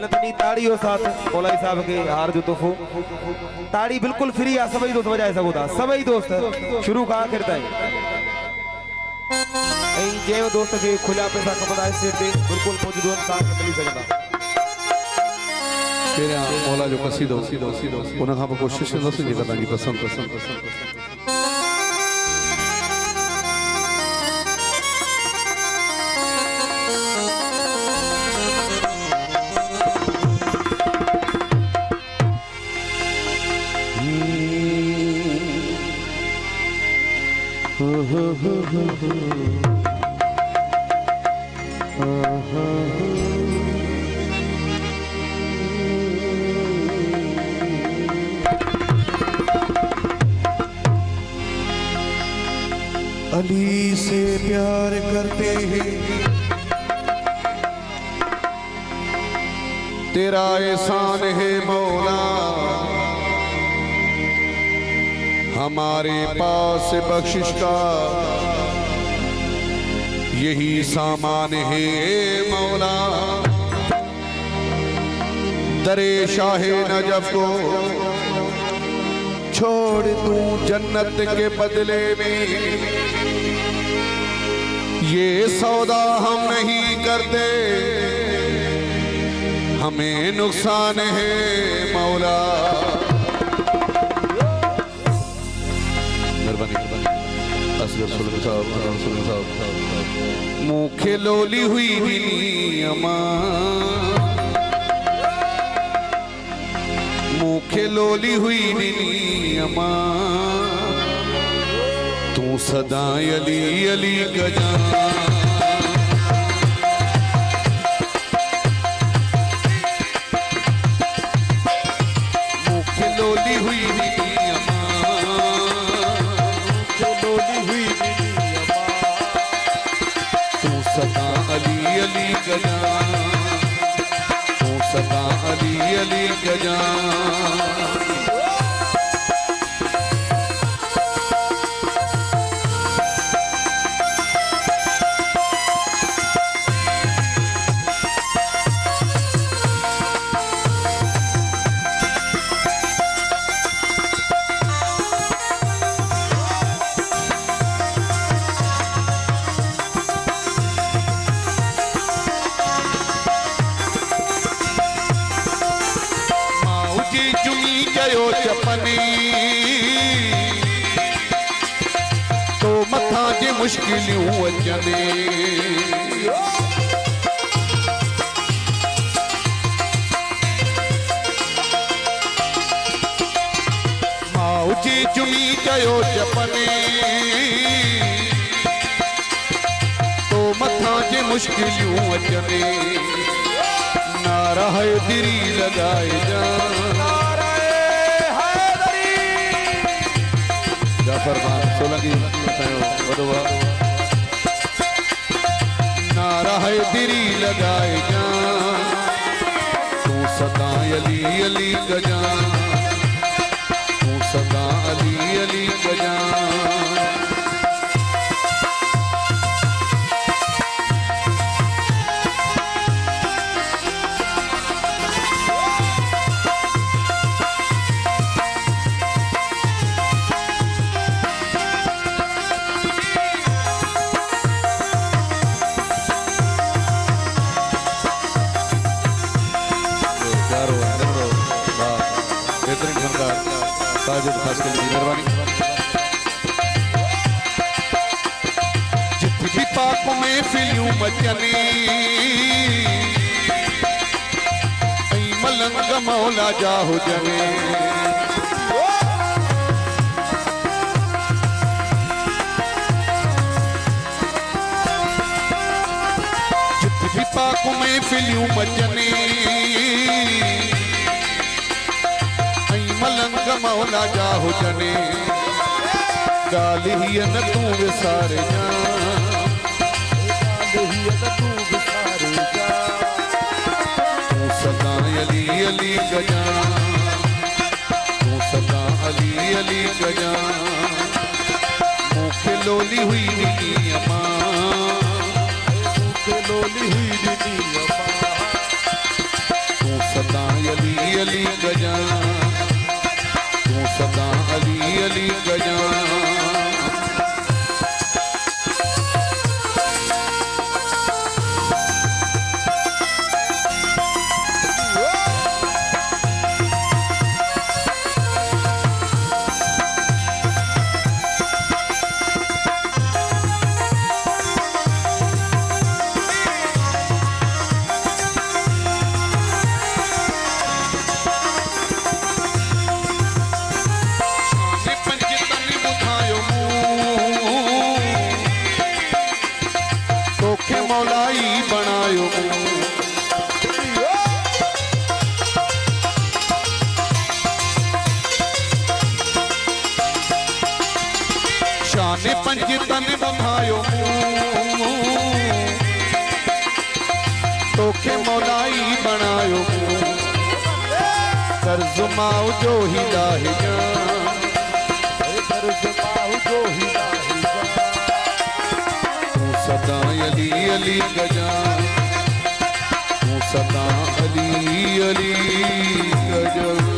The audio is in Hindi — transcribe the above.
इतनी ताड़ियों साथ मौलाई साहब के हार जो तोहफो ताड़ी बिल्कुल फ्री आ सभी दोस्त बजाए सको था सभी दोस्त शुरू का आखिर ताईं जे दोस्त के खुला पैसा खपंदा स्टेट पे बिल्कुल मौजूद साथ मिली सकदा तेरा मौला जो कसीदो उन खां पोइ कोशिश कंदुसि जेका तव्हांजी पसंदि अली से प्यार करते हैं तेरा एहसान है मौला हमारे पास बख्शिश का यही सामान है मौला दरे शाहे नजफ को छोड़ दूं जन्नत के बदले में ये सौदा हम नहीं करते हमें नुकसान है मौला मुखे लोली हुई अमा मुखे लोली हुई अमा तू सदा अली अली गजा मुखे लोली हुई अली गजा तू सदा अली अली गजा चपनी तो मथा जी मुश्किलियों अचने माउची चुमी कयो चपने तो मथा जी मुश्किलियों अचने नारा है दिरी लगाए जा फरमान सोलंकी नारा है दिरी लगाए जा तू सदा अली अली गजा तू सदा अली अली गजा खास कर मेहरबानी जिथे भी पाक में फिल्यूं मचनी मलंग मौला जा हुजने जिथे भी पाक में फिल्यूं मचनी मलंग मौला जा हुजने गाली ही न तू विसारे जा तू सदा अली अली गजा तू सदा अली अली गजा मुखे लोली हुई नी अमा मुखे लोली हुई नी अमा तू ने पंज तन बुधायो तोखे मौलाई बनायो कर्ज माओ जो ही लाहे तू सदा अली अली गजा तू सदा अली अली गजा